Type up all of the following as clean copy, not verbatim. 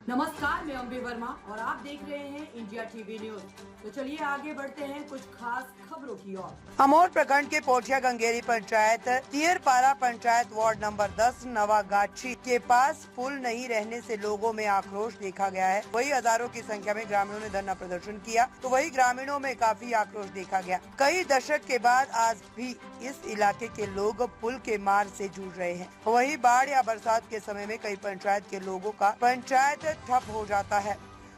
नमस्कार, मैं अम्बे वर्मा और आप देख रहे हैं इंडिया टीवी न्यूज। तो चलिए आगे बढ़ते हैं कुछ खास खबरों की ओर। अमोर प्रखंड के पोठिया गंगेरी पंचायत तियरपाड़ा पंचायत वार्ड नंबर 10 नवागाछी के पास पुल नहीं रहने से लोगों में आक्रोश देखा गया है। वही हजारों की संख्या में ग्रामीणों ने धरना प्रदर्शन किया तो वही ग्रामीणों में काफी आक्रोश देखा गया। कई दशक के बाद आज भी इस इलाके के लोग पुल के मार से जूझ रहे हैं। वही बाढ़ या बरसात के समय में कई पंचायत के लोगों का पंचायत ठप हो जाता है।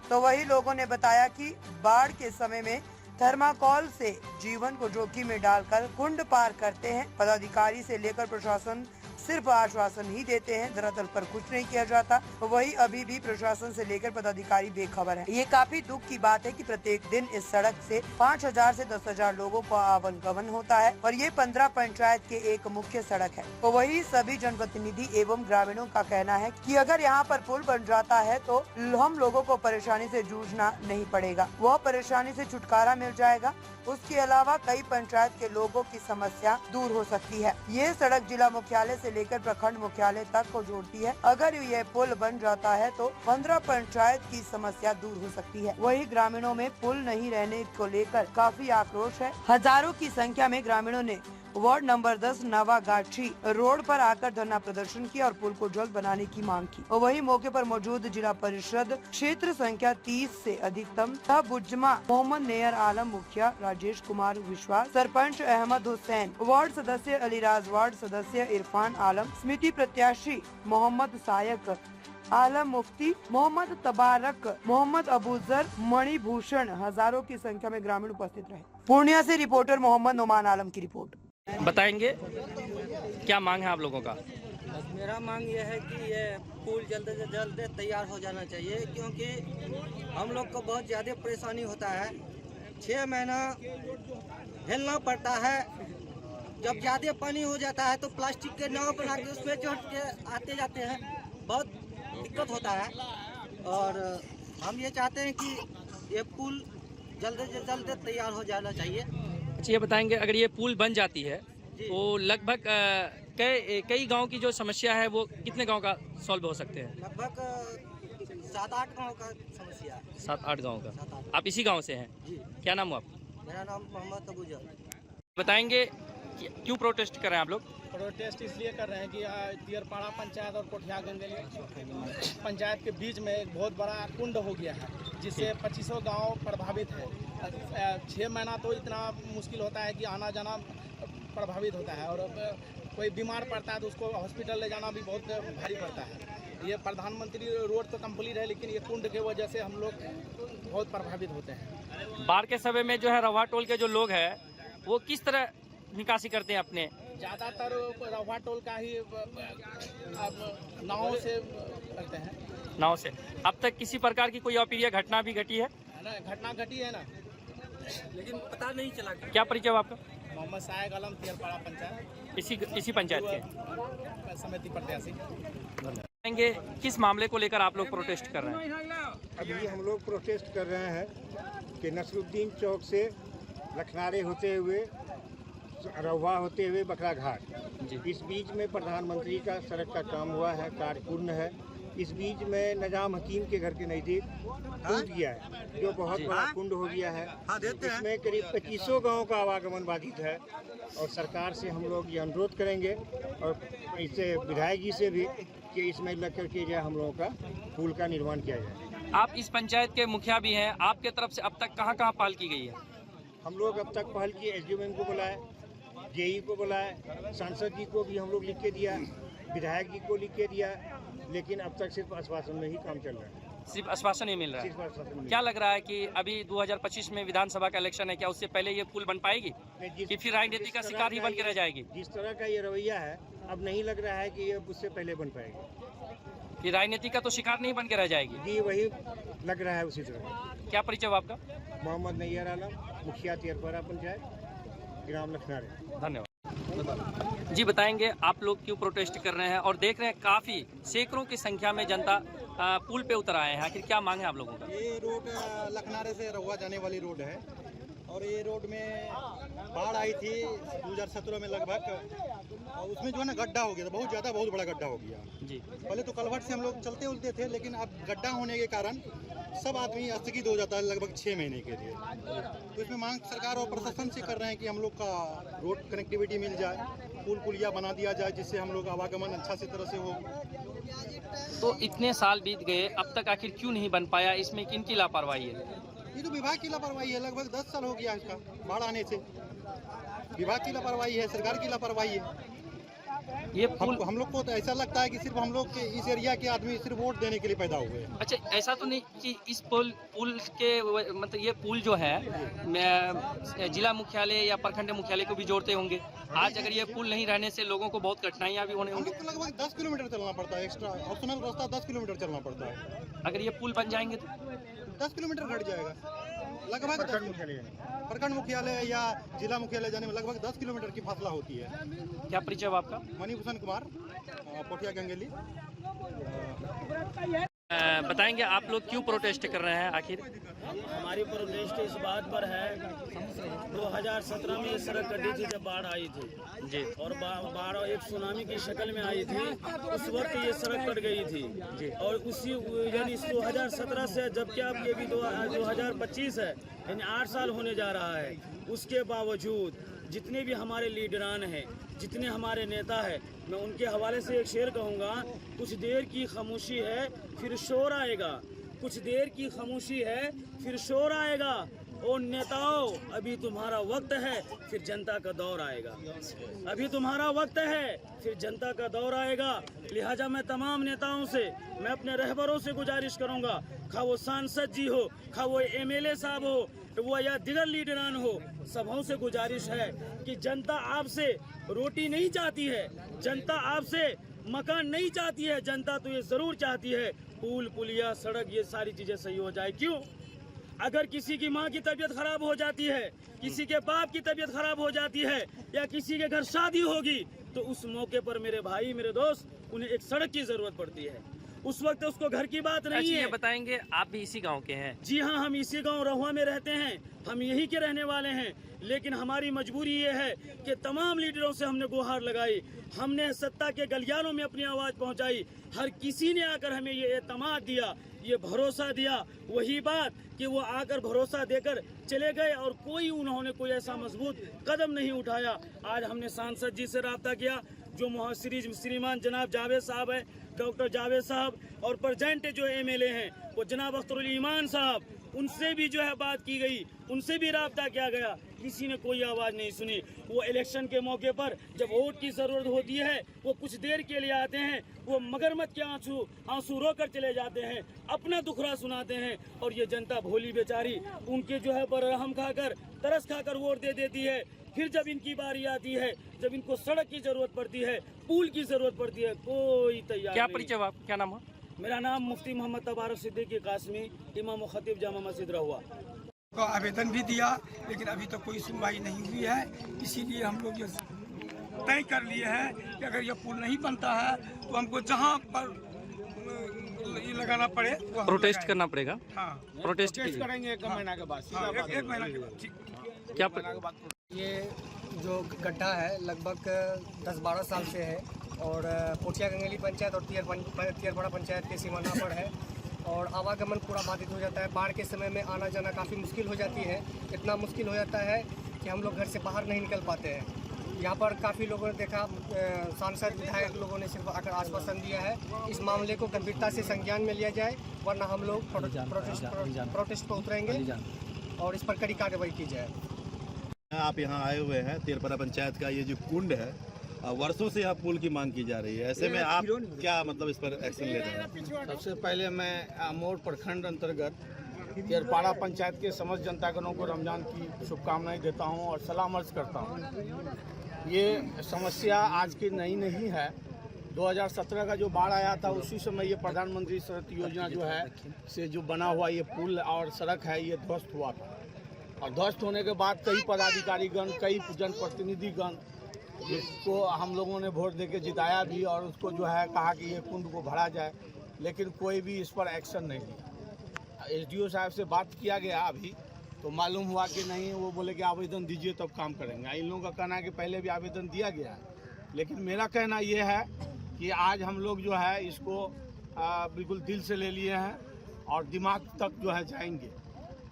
तो वही लोगों ने बताया कि बाढ़ के समय में थर्माकोल से जीवन को जोखिम में डालकर कुंड पार करते हैं। पदाधिकारी से लेकर प्रशासन सिर्फ आश्वासन ही देते हैं, धरातल पर कुछ नहीं किया जाता। वही अभी भी प्रशासन से लेकर पदाधिकारी बेखबर है। ये काफी दुख की बात है कि प्रत्येक दिन इस सड़क से 5000 से 10,000 लोगों का आवागमन होता है और ये 15 पंचायत के एक मुख्य सड़क है। तो वही सभी जनप्रतिनिधि एवं ग्रामीणों का कहना है कि अगर यहाँ पर पुल बन जाता है तो हम लोगों को परेशानी से जूझना नहीं पड़ेगा, वह परेशानी से छुटकारा मिल जाएगा। उसके अलावा कई पंचायत के लोगों की समस्या दूर हो सकती है। ये सड़क जिला मुख्यालय से लेकर प्रखंड मुख्यालय तक को जोड़ती है। अगर यह पुल बन जाता है तो 15 पंचायत की समस्या दूर हो सकती है। वही ग्रामीणों में पुल नहीं रहने को लेकर काफी आक्रोश है। हजारों की संख्या में ग्रामीणों ने वार्ड नंबर 10 नवागाछी रोड पर आकर धरना प्रदर्शन किया और पुल को जल्द बनाने की मांग की। और वही मौके पर मौजूद जिला परिषद क्षेत्र संख्या 30 से अधिकतम था बुजमा मोहम्मद नेयर आलम, मुखिया राजेश कुमार विश्वास, सरपंच अहमद हुसैन, वार्ड सदस्य अलीराज, वार्ड सदस्य इरफान आलम, समिति प्रत्याशी मोहम्मद सायक आलम, मुफ्ती मोहम्मद तबारक, मोहम्मद अबूजर, मणिभूषण, हजारों की संख्या में ग्रामीण उपस्थित रहे। पूर्णिया से रिपोर्टर मोहम्मद नोमान आलम की रिपोर्ट। बताएंगे क्या मांग है आप लोगों का? मेरा मांग ये है कि ये पुल जल्द से जल्द तैयार हो जाना चाहिए, क्योंकि हम लोग को बहुत ज़्यादा परेशानी होता है। 6 महीना हिलना पड़ता है। जब ज़्यादा पानी हो जाता है तो प्लास्टिक के नाव बना के उसमें चढ़ के आते जाते हैं, बहुत दिक्कत होता है। और हम ये चाहते हैं कि ये पुल जल्द से जल्द तैयार हो जाना चाहिए। अच्छा, ये बताएंगे अगर ये पुल बन जाती है तो लगभग कई गांव की जो समस्या है वो कितने गांव का सॉल्व हो सकते हैं? लगभग 7-8 गाँव का समस्या है। 7-8 गांव का। 7-8। आप इसी गांव से हैं? जी। क्या नाम हुआ आपका? मेरा नाम मोहम्मद अबूजर। बताएंगे क्यों प्रोटेस्ट कर रहे हैं आप लोग? प्रोटेस्ट इसलिए कर रहे हैं कि तियरपाड़ा पंचायत और पोठिया गंगेरी पंचायत के बीच में एक बहुत बड़ा कुंड हो गया है, जिससे 2500 गांव प्रभावित है। 6 महीना तो इतना मुश्किल होता है कि आना जाना प्रभावित होता है, और कोई बीमार पड़ता है तो उसको हॉस्पिटल ले जाना भी बहुत भारी पड़ता है। ये प्रधानमंत्री रोड तो कंप्लीट है, लेकिन ये कुंड की वजह से हम लोग बहुत प्रभावित होते हैं। बाढ़ के समय में जो है रवा टोल के जो लोग हैं वो किस तरह निकासी करते हैं अपने? ज़्यादातर रवा टोल का ही नाव से करते हैं। नाव से। अब तक किसी प्रकार की कोई अप्रिय घटना भी घटी है? ना, घटना घटी है ना, लेकिन पता नहीं चला। क्या परिचय आपका? मोहम्मद सायक आलम, तियरपाड़ा पंचायत, इसी पंचायत के समिति प्रत्याशी। बताएंगे किस मामले को लेकर आप लोग प्रोटेस्ट कर रहे हैं? अभी हम लोग प्रोटेस्ट कर रहे हैं कि नसरुद्दीन चौक से लखनारे होते हुए रहुआ होते हुए बकरा घाट, इस बीच में प्रधानमंत्री का सड़क का काम हुआ है, कार्य पूर्ण है। इस बीच में निजाम हकीम के घर के नज़दीक टूट गया है, जो बहुत बड़ा कुंड हो गया है। इसमें करीब 2500 गाँव का आवागमन बाधित है और सरकार से हम लोग ये अनुरोध करेंगे और इससे विधायक जी से भी कि इसमें लग करके जो हम लोगों का पुल का निर्माण किया जाए। आप इस पंचायत के मुखिया भी हैं, आपके तरफ से अब तक कहाँ पहल की गई है? हम लोग अब तक पहल की, SDM को बुलाए, JE को बुलाए, सांसद जी को भी हम लोग लिख के दिया, विधायक जी को लिख के दिया, लेकिन अब तक सिर्फ आश्वासन में ही काम चल रहा है। सिर्फ आश्वासन ही मिल रहा सिर्फ है। आश्वासन क्या लग रहा है कि अभी 2025 में विधानसभा का इलेक्शन है, क्या उससे पहले ये पुल बन पाएगी कि फिर राजनीति का शिकार ही बन के रह जाएगी? जिस तरह का ये रवैया है, अब नहीं लग रहा है कि ये उससे पहले बन पाएगी। कि राजनीति का तो शिकार नहीं बन के रह जाएगी? जी, वही लग रहा है उसी तरह। क्या परिचय हुआ आपका? मोहम्मद नैयर आलम, मुखिया तियरपाड़ा पंचायत, ग्राम लखनारे। धन्यवाद। जी, बताएंगे आप लोग क्यों प्रोटेस्ट कर रहे हैं और देख रहे हैं काफी सैकड़ों की संख्या में जनता पुल पे उतर आए हैं, आखिर क्या मांग है आप लोगों का? ये रोड लखनारे से रहुआ जाने वाली रोड है। और ये रोड में बाढ़ आई थी 2017 में लगभग, और उसमें जो है ना गड्ढा हो गया था, बहुत ज़्यादा, बहुत बड़ा गड्ढा हो गया जी। पहले तो कलवट से हम लोग चलते उलते थे, लेकिन अब गड्ढा होने के कारण सब आदमी स्थगित हो जाता है लगभग 6 महीने के लिए। तो इसमें मांग सरकार और प्रशासन से कर रहे हैं कि हम लोग का रोड कनेक्टिविटी मिल जाए, पुल पुलिया बना दिया जाए, जिससे हम लोग आवागमन अच्छा से तरह से हो। तो इतने साल बीत गए, अब तक आखिर क्यों नहीं बन पाया? इसमें किनकी लापरवाही है? ये तो विभाग की लापरवाही है, लगभग 10 साल हो गया इसका बाढ़ आने से। विभाग की लापरवाही है, सरकार की लापरवाही है। ये पुल हम लोग को तो ऐसा लगता है कि सिर्फ हम लोग के इस एरिया के आदमी सिर्फ वोट देने के लिए पैदा हुए हैं। अच्छा, ऐसा तो नहीं कि इस पुल के मतलब ये पुल जो है जिला मुख्यालय या प्रखंड मुख्यालय को भी जोड़ते होंगे। आज अगर ये पुल नहीं रहने से लोगों को बहुत कठिनाइयाँ भी होने हम होंगी। लोग को लगभग 10 किलोमीटर चलना पड़ता है, एक्स्ट्रा ऑप्शनल रास्ता 10 किलोमीटर चलना पड़ता है। अगर ये पुल बन जाएंगे तो 10 किलोमीटर घट जाएगा लगभग। प्रखंड मुख्यालय या जिला मुख्यालय जाने में लगभग 10 किलोमीटर की फासला होती है। क्या परिचय हुआ आपका? मणिभूषण कुमार, पोठिया गंगेली। बताएंगे आप लोग क्यों प्रोटेस्ट कर रहे हैं आखिर? हमारी प्रोटेस्ट इस बात पर है, 2017 में ये सड़क कटी थी जब बाढ़ आई थी जी, और बाढ़ एक सुनामी की शक्ल में आई थी। उस वक्त ये सड़क कट गई थी जी। और उसी यानी 2017 से जबकि अब ये भी 2025 है, यानी 8 साल होने जा रहा है। उसके बावजूद जितने भी हमारे लीडरान हैं, जितने हमारे नेता हैं, मैं उनके हवाले से एक शेर कहूँगा, कुछ देर की खामोशी है फिर शोर आएगा, कुछ देर की खामोशी है फिर शोर आएगा। और नेताओं, अभी तुम्हारा वक्त है, फिर जनता का दौर आएगा। अभी तुम्हारा वक्त है, फिर जनता का दौर आएगा। लिहाजा मैं तमाम नेताओं से, मैं अपने रहबरों से गुजारिश करूंगा, खा वो सांसद जी हो, खा वो MLA साहब हो, वो या दिगर लीडरान हो, सबों से गुजारिश है कि जनता आपसे रोटी नहीं चाहती है, जनता आपसे मकान नहीं चाहती है, जनता तो ये ज़रूर चाहती है पुल पुलिया सड़क ये सारी चीज़ें सही हो जाए। क्यों? अगर किसी की माँ की तबीयत खराब हो जाती है, किसी के बाप की तबीयत खराब हो जाती है, या किसी के घर शादी होगी, तो उस मौके पर मेरे भाई मेरे दोस्त, उन्हें एक सड़क की जरूरत पड़ती है। उस वक्त उसको घर की बात नहीं है। बताएंगे आप भी इसी गांव के हैं? जी हाँ, हम इसी गांव रहुआ में रहते हैं, हम यहीं के रहने वाले हैं। लेकिन हमारी मजबूरी ये है कि तमाम लीडरों से हमने गुहार लगाई, हमने सत्ता के गलियारों में अपनी आवाज़ पहुंचाई, हर किसी ने आकर हमें ये एतमाद दिया, ये भरोसा दिया। वही बात कि वो आकर भरोसा देकर चले गए और कोई उन्होंने कोई ऐसा मजबूत कदम नहीं उठाया। आज हमने सांसद जी से रब्ता किया, जो श्रीमान जनाब जावेद साहब है, डॉक्टर जावेद साहब, और प्रेजेंट जो MLA हैं वो जनाब अख्तरुल ईमान साहब, उनसे भी जो है बात की गई, उनसे भी रब्ता किया गया, किसी ने कोई आवाज़ नहीं सुनी। वो इलेक्शन के मौके पर जब वोट की ज़रूरत होती है, वो कुछ देर के लिए आते हैं, वो मगरमच्छ के आंसू रोकर चले जाते हैं, अपना दुखड़ा सुनाते हैं, और ये जनता भोली बेचारी उनके जो है बरहम खाकर तरस खाकर वोट दे देती है। फिर जब इनकी बारी आती है, जब इनको सड़क की ज़रूरत पड़ती है, पुल की ज़रूरत पड़ती है, कोई तैयार क्या नहीं। परिचय हुआ? क्या नाम है? मेरा नाम मुफ्ती मोहम्मद तबारक सिद्दीकी कासमी, इमाम व खतीब जामा मस्जिद रहुआ। को आवेदन भी दिया, लेकिन अभी तक कोई सुनवाई नहीं हुई है। इसीलिए हम लोग ये तय कर लिए हैं कि अगर ये पुल नहीं बनता है तो हमको जहाँ पर ये लगाना पड़े वो प्रोटेस्ट करना पड़ेगा। हाँ, प्रोटेस्ट करेंगे 1 महीना के बाद। हाँ, एक महीना के बाद। ठीक। क्या ये जो गड्ढा है लगभग 10-12 साल से है, और पोठिया गंगेली पंचायत और तियरपाड़ा पंचायत के सीमाना पर है, और आवागमन पूरा बाधित हो जाता है। बाढ़ के समय में आना जाना काफ़ी मुश्किल हो जाती है, इतना मुश्किल हो जाता है कि हम लोग घर से बाहर नहीं निकल पाते हैं। यहाँ पर काफ़ी लोगों ने देखा, सांसद विधायक लोगों ने सिर्फ आकर आश्वासन दिया है इस मामले को गंभीरता से संज्ञान में लिया जाए, वरना हम लोग प्रोटेस्ट पर उतरेंगे और इस पर कड़ी कार्रवाई की जाए। आप यहाँ आए हुए हैं, तियरपाड़ा पंचायत का ये जो कुंड है, वर्षों से यहाँ पुल की मांग की जा रही है, ऐसे में आप क्या मतलब इस पर एक्शन ले रहे हैं? सबसे पहले मैं अमोर प्रखंड अंतर्गत तियरपाड़ा पंचायत के समस्त जनतागणों को रमजान की शुभकामनाएं देता हूं और सलाम अर्ज करता हूं। ये समस्या आज की नई नहीं है, 2017 का जो बाढ़ आया था उसी समय ये प्रधानमंत्री सड़क योजना जो है से जो बना हुआ ये पुल और सड़क है ये ध्वस्त हुआ था, और ध्वस्त होने के बाद कई पदाधिकारीगण, कई जनप्रतिनिधिगण जिसको हम लोगों ने वोट देके जिताया भी, और उसको जो है कहा कि ये कुंड को भरा जाए, लेकिन कोई भी इस पर एक्शन नहीं लिया। SDO साहब से बात किया गया अभी, तो मालूम हुआ कि नहीं, वो बोले कि आवेदन दीजिए तब काम करेंगे। इन लोगों का कहना है कि पहले भी आवेदन दिया गया है, लेकिन मेरा कहना ये है कि आज हम लोग जो है इसको बिल्कुल दिल से ले लिए हैं और दिमाग तक जो है जाएंगे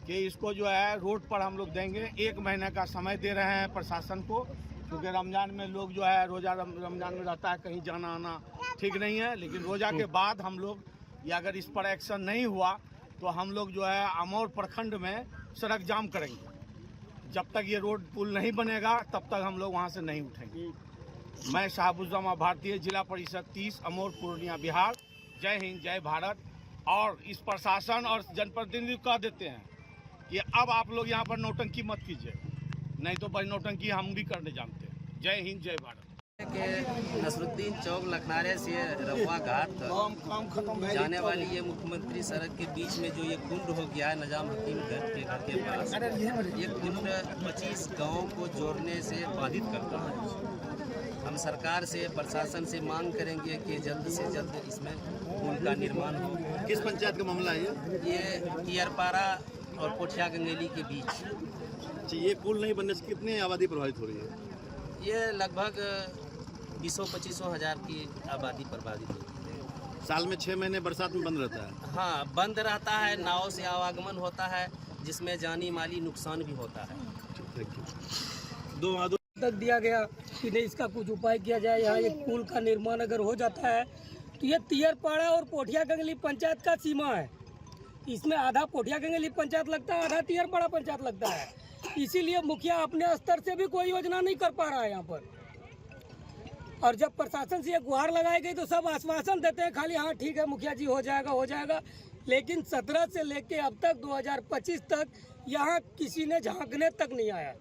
कि इसको जो है रोड पर हम लोग देंगे। 1 महीने का समय दे रहे हैं प्रशासन को, क्योंकि रमज़ान में लोग जो है रोज़ा रमज़ान में रहता है, कहीं जाना आना ठीक नहीं है। लेकिन रोज़ा के बाद हम लोग या अगर इस पर एक्शन नहीं हुआ तो हम लोग जो है अमौर प्रखंड में सड़क जाम करेंगे। जब तक ये रोड पुल नहीं बनेगा तब तक हम लोग वहाँ से नहीं उठेंगे। मैं शहाबुज़्ज़मा भारतीय, जिला परिषद 30, अमौर पूर्णिया, बिहार। जय हिंद, जय भारत। और इस प्रशासन और जनप्रतिनिधि कह देते हैं कि अब आप लोग यहाँ पर नौटंकी मत कीजिए, नहीं तो बड़ी नौटंकी हम भी करने जानते हैं। जय हिंद, जय भारत। के नसरुद्दीन चौक लखनारे से रहुआ घाट तक जाने वाली ये मुख्यमंत्री सड़क के बीच में जो ये कुंड हो गया है निजाम हकीम घर के पास, ये कुंड 25 गाँव को जोड़ने से बाधित करता है। हम सरकार से, प्रशासन से मांग करेंगे कि जल्द से जल्द इसमें पुल का निर्माण हो। किस पंचायत का मामला है ये तियरपाड़ा और पोठिया गंगेली के बीच। ये पुल नहीं बनने से कितनी आबादी प्रभावित हो रही है? ये लगभग 20-25 हज़ार की आबादी प्रभावित होती है। साल में 6 महीने बरसात में बंद रहता है? हाँ, बंद रहता है। नाव से आवागमन होता है जिसमें जानी माली नुकसान भी होता है। दो तक दिया गया कि नहीं, इसका कुछ उपाय किया जाए। यहाँ एक पुल का निर्माण अगर हो जाता है तो ये तियरपाड़ा और पोठिया गंगेली पंचायत का सीमा है। इसमें आधा पोठिया गंगेली पंचायत लगता है, आधा तियरपाड़ा पंचायत लगता है। इसीलिए मुखिया अपने स्तर से भी कोई योजना नहीं कर पा रहा है यहाँ पर। और जब प्रशासन से ये गुहार लगाई गई तो सब आश्वासन देते हैं खाली, हाँ ठीक है मुखिया जी हो जाएगा। लेकिन 17 से लेके अब तक 2025 तक यहाँ किसी ने झांकने तक नहीं आया।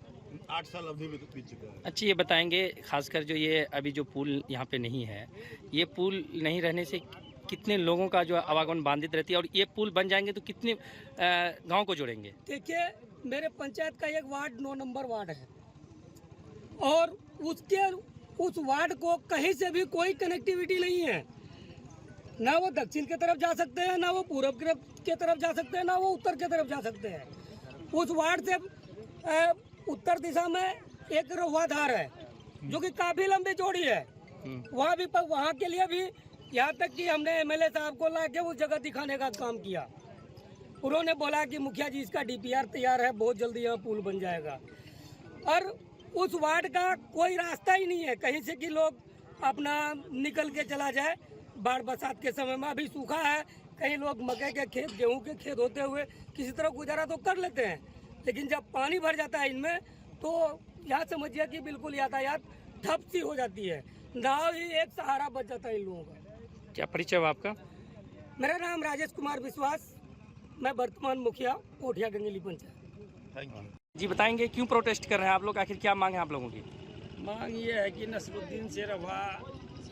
8 साल अवधि में बीत चुका है। अच्छा, ये बताएंगे खासकर जो ये अभी जो पुल यहाँ पे नहीं है, ये पुल नहीं रहने से कितने लोगों का जो आवागमन बाधित रहती है, और ये पुल बन जाएंगे तो कितने गांव को जोड़ेंगे? देखिए, मेरे पंचायत का एक वार्ड 9 नंबर वार्ड है और उस वार्ड को कहीं से भी कोई कनेक्टिविटी नहीं है। ना वो दक्षिण की तरफ जा सकते हैं, ना वो पूर्व की तरफ जा सकते हैं, ना वो उत्तर की तरफ जा सकते हैं। उस वार्ड से उत्तर दिशा में एक रहुआधार है जो कि काफी लंबी चौड़ी है। वहाँ के लिए भी यहाँ तक कि हमने एमएलए साहब को ला के उस जगह दिखाने का काम किया। उन्होंने बोला कि मुखिया जी इसका डीपीआर तैयार है, बहुत जल्दी यहाँ पुल बन जाएगा। और उस वार्ड का कोई रास्ता ही नहीं है कहीं से कि लोग अपना निकल के चला जाए। बाढ़ बरसात के समय में अभी सूखा है, कई लोग मकई के खेत, गेहूं के खेत होते हुए किसी तरह गुजारा तो कर लेते हैं, लेकिन जब पानी भर जाता है इनमें तो यहाँ समझिए कि बिल्कुल यातायात ठप सी हो जाती है। नाव ही एक सहारा बच जाता है इन लोगों का। क्या परिचय है आपका? मेरा नाम राजेश कुमार विश्वास, मैं वर्तमान मुखिया पोठिया गंगेली पंचायत। थैंक यू जी, बताएंगे क्यों प्रोटेस्ट कर रहे हैं आप लोग? आखिर क्या मांग है आप लोगों की? मांग ये है कि नसरुद्दीन से रवा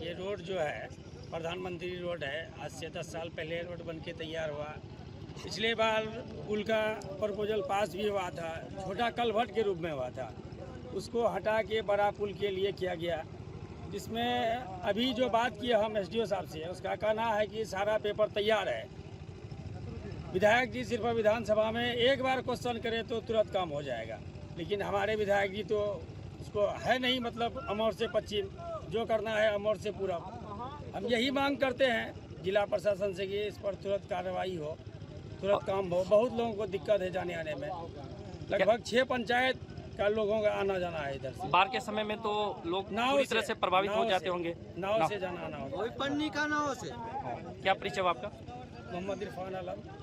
ये रोड जो है प्रधानमंत्री रोड है, आज से 10 साल पहले रोड बन के तैयार हुआ। पिछले बार पुल का प्रपोजल पास भी हुआ था, छोटा कलभट के रूप में हुआ था, उसको हटा के बड़ा पुल के लिए किया गया। जिसमें अभी जो बात की हम एसडीओ साहब से, उसका कहना है कि सारा पेपर तैयार है। विधायक जी सिर्फ विधानसभा में एक बार क्वेश्चन करें तो तुरंत काम हो जाएगा, लेकिन हमारे विधायक जी तो उसको है नहीं, मतलब अमौर से पश्चिम जो करना है अमौर से पूरब। हम यही मांग करते हैं जिला प्रशासन से कि इस पर तुरंत कार्रवाई हो, तुरंत काम हो। बहुत लोगों को दिक्कत है जाने आने में, लगभग 6 पंचायत का लोगों का आना जाना है इधर से। बाढ़ के समय में तो लोग पूरी तरह से प्रभावित हो जाते होंगे। नाव से जाना आना होगा, पन्नी का नाव से। क्या परिचय है आपका? मोहम्मद इरफान आलम।